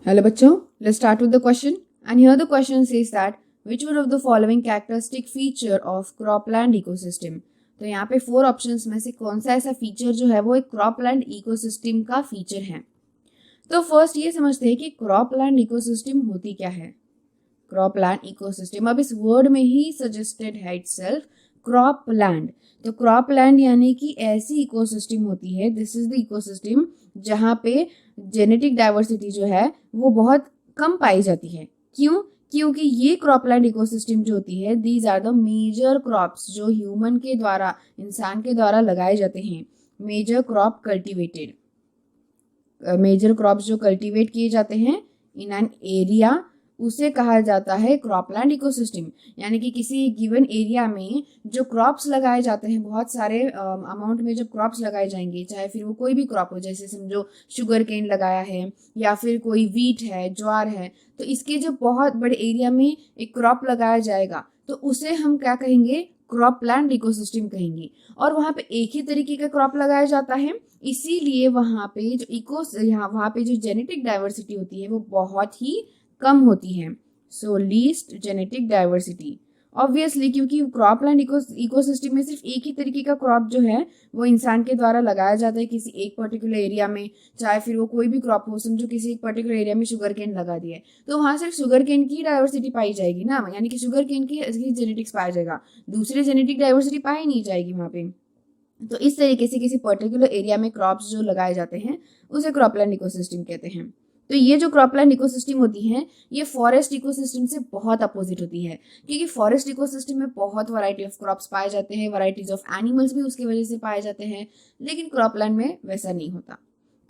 Hello बच्चों, let's start with the question. And here the question says that which one of the following characteristic feature of cropland ecosystem? तो यहाँ पे 4 options में से कौन सा ऐसा फीचर जो है वो एक क्रॉपलैंड इकोसिस्टम का फीचर है। तो फर्स्ट ये समझते हैं कि क्रॉपलैंड इकोसिस्टम होती क्या है। क्रॉपलैंड इकोसिस्टम, अब इस वर्ड में ही सजेस्टेड है इटसेल्फ क्रॉपलैंड। तो क्रॉपलैंड यानी कि ऐसी इकोसिस्टम होती है, दिस इज द इकोसिस्टम जहाँ पे जेनेटिक डाइवर्सिटी जो है वो बहुत कम पाई जाती है। क्यों? क्योंकि ये क्रॉपलैंड इकोसिस्टम जो होती है, these are the major crops जो ह्यूमन के द्वारा, इंसान के द्वारा लगाए जाते हैं। Major crop cultivated, major crops जो कल्टीवेट किए जाते हैं इन एन एरिया, उसे कहा जाता है क्रॉपलैंड इकोसिस्टम। यानी कि किसी गिवन एरिया में जो क्रॉप्स लगाए जाते हैं, बहुत सारे अमाउंट में जब क्रॉप्स लगाए जाएंगे, चाहे फिर वो कोई भी क्रॉप हो, जैसे समझो शुगर केन लगाया है या फिर कोई वीट है, ज्वार है, तो इसके जो बहुत बड़े एरिया में एक क्रॉप लगाया जाएगा तो उसे हम क्या कहेंगे? क्रॉपलैंड इकोसिस्टम कहेंगे। और वहां पे एक ही तरीके का क्रॉप लगाया जाता है, इसीलिए वहां पे जो वहां पे जो जेनेटिक डाइवर्सिटी होती है वो बहुत ही कम होती है। सो लीस्ट जेनेटिक डाइवर्सिटी, ऑब्वियसली क्योंकि क्रॉपलैंड इकोसिस्टम में सिर्फ एक ही तरीके का क्रॉप जो है वो इंसान के द्वारा लगाया जाता है किसी एक पर्टिकुलर एरिया में, चाहे फिर वो कोई भी क्रॉप हो। समझो किसी एक पर्टिकुलर एरिया में शुगर केन लगा दिया है तो वहां सिर्फ शुगर केन की डाइवर्सिटी पाई जाएगी ना, यानी कि शुगर केन की जेनेटिक्स पाया जाएगा, दूसरी जेनेटिक डाइवर्सिटी पाई नहीं जाएगी वहां पे। तो इस तरीके से किसी पर्टिकुलर एरिया में क्रॉप्स जो लगाए जाते हैं उसे क्रॉपलैंड इकोसिस्टम कहते हैं। तो ये जो क्रॉपलैंड इकोसिस्टम होती है ये फॉरेस्ट इकोसिस्टम से बहुत अपोजिट होती है, क्योंकि फॉरेस्ट इकोसिस्टम में बहुत वैरायटी ऑफ क्रॉप्स पाए जाते हैं, वैराइटीज ऑफ एनिमल्स भी उसकी वजह से पाए जाते हैं, लेकिन क्रॉपलैंड में वैसा नहीं होता।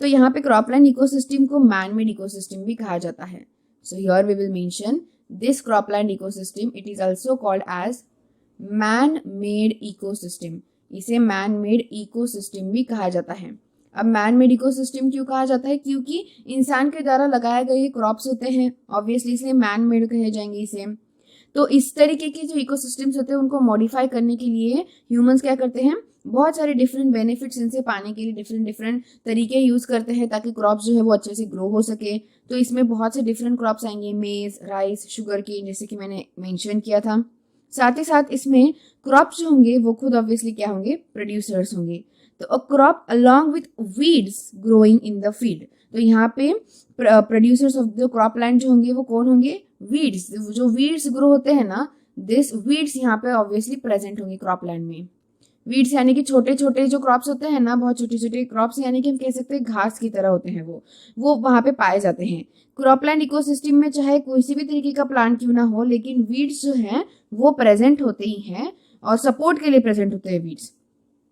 तो यहाँ पे क्रॉपलैंड इकोसिस्टम को मैन मेड इकोसिस्टम भी कहा जाता है। So here we will mention this cropland ecosystem, it is also called as man made ecosystem. इसे मैन मेड इकोसिस्टम भी कहा जाता है। अब मैन मेड इकोसिस्टम क्यों कहा जाता है? क्योंकि इंसान के द्वारा लगाए गए क्रॉप्स होते हैं, ऑब्वियसली इसलिए मैन मेड कहे जाएंगे इसे। तो इस तरीके के जो इकोसिस्टम्स होते हैं उनको मॉडिफाई करने के लिए ह्यूमंस क्या करते हैं, बहुत सारे डिफरेंट बेनिफिट्स इनसे पाने के लिए डिफरेंट तरीके यूज करते हैं ताकि क्रॉप्स जो है वो अच्छे से ग्रो हो सके। तो इसमें बहुत से डिफरेंट क्रॉप्स आएंगे, मेज, राइस, शुगर केन, जैसे कि मैंने मेंशन किया था। साथ ही साथ इसमें क्रॉप्स जो होंगे वो खुद ऑब्वियसली क्या होंगे, प्रोड्यूसर्स होंगे। तो a crop along with weeds growing in the field, तो यहाँ पे प्रोड्यूसर्स ऑफ द क्रॉपलैंड जो होंगे वो कौन होंगे? वीड्स। जो वीड्स ग्रो होते हैं ना, दिस वीड्स यहाँ पे ऑब्वियसली प्रेजेंट होंगे क्रॉपलैंड में। वीड्स यानी कि छोटे छोटे जो क्रॉप्स होते हैं ना, बहुत छोटे छोटे क्रॉप्स, यानी कि हम कह सकते हैं घास की तरह होते हैं, वो वहां पे पाए जाते हैं। क्रॉपलैंड इकोसिस्टम में चाहे कोई सी भी तरीके का प्लांट क्यों ना हो, लेकिन वीड्स जो है वो प्रेजेंट होते ही हैं और सपोर्ट के लिए प्रेजेंट होते हैं वीड्स।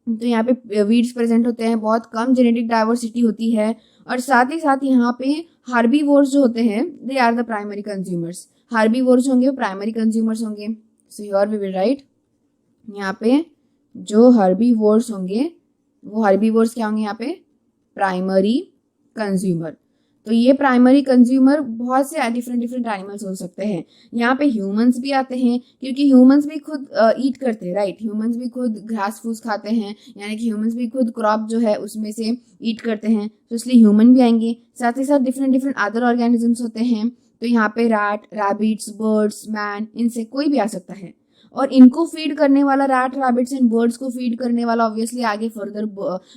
तो यहाँ पे वीड्स प्रेजेंट होते हैं, बहुत कम जेनेटिक डाइवर्सिटी होती है, और साथ ही साथ यहाँ पे हार्बीवोर्स जो होते हैं, they are the primary consumers. Herbivores होंगे वो प्राइमरी कंज्यूमर्स होंगे। So here we will write, यहाँ पे जो हर्बीवोर्स होंगे वो हर्बीवोर्स क्या होंगे यहाँ पे? Primary consumer. तो ये प्राइमरी कंज्यूमर बहुत से डिफरेंट एनिमल्स हो सकते हैं। यहाँ पे ह्यूमंस भी आते हैं, क्योंकि ह्यूमंस भी खुद ईट करते हैं, राइट? ह्यूमंस भी खुद घास फूस खाते हैं, यानी कि ह्यूमंस भी खुद क्रॉप जो है उसमें से ईट करते हैं, तो इसलिए ह्यूमन भी आएंगे। साथ ही साथ डिफरेंट अदर ऑर्गेनिजम्स होते हैं, तो यहाँ पे रैट, रैबिट्स, बर्ड्स, मैन, इनसे कोई भी आ सकता है। और इनको फीड करने वाला, रैट, रैबिट्स एंड बर्ड्स को फीड करने वाला ऑब्वियसली आगे फर्दर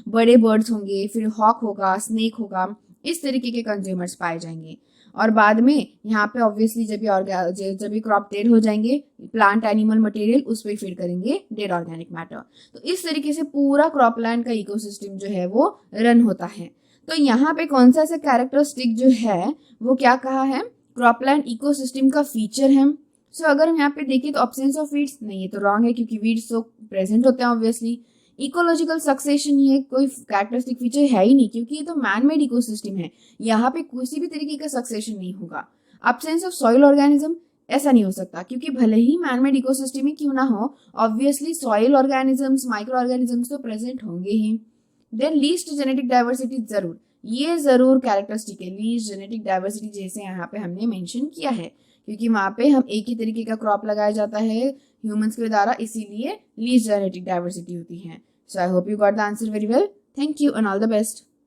बड़े बर्ड्स होंगे, फिर हॉक होगा, स्नेक होगा, इस तरीके के कंज्यूमर्स पाए जाएंगे। और बाद में यहाँ पे ऑब्वियसली जब भी क्रॉप डेड हो जाएंगे, प्लांट एनिमल मटेरियल उस पर फीड करेंगे डेड ऑर्गेनिक मैटर। तो इस तरीके से पूरा क्रॉपलैंड का इकोसिस्टम जो है वो रन होता है। तो यहाँ पे कौन सा ऐसा कैरेक्टरिस्टिक जो है वो क्या कहा है, क्रॉपलैंड इकोसिस्टम का फीचर है। सो अगर हम यहाँ पे देखें तो ऑब्सेंस ऑफ वीड्स, नहीं ये तो रॉन्ग है, क्योंकि वीड्स तो प्रेजेंट होते हैं ऑब्वियसली। इकोलॉजिकल सक्सेशन ये कोई कैरेक्टरिस्टिक फीचर है ही नहीं, क्योंकि ये तो मैन मेड इकोसिस्टम है, यहाँ पे किसी भी तरीके का सक्सेशन नहीं होगा। एब्सेंस ऑफ सॉइल ऑर्गेनिज्म, ऐसा नहीं हो सकता, क्योंकि भले ही मैन मेड इकोसिस्टम ही क्यों ना हो, obviously soil organisms, micro organisms तो प्रेजेंट होंगे ही। देन लीस्ट जेनेटिक डाइवर्सिटी, जरूर ये जरूर कैरेक्टरिस्टिक है, लीस्ट जेनेटिक डाइवर्सिटी, जैसे यहाँ पे हमने मेंशन किया है, क्योंकि वहां पे हम एक ही तरीके का क्रॉप लगाया जाता है ह्यूमंस के द्वारा, इसीलिए लीस्ट जेनेटिक डाइवर्सिटी होती है। So I hope you got the answer very well. Thank you and all the best.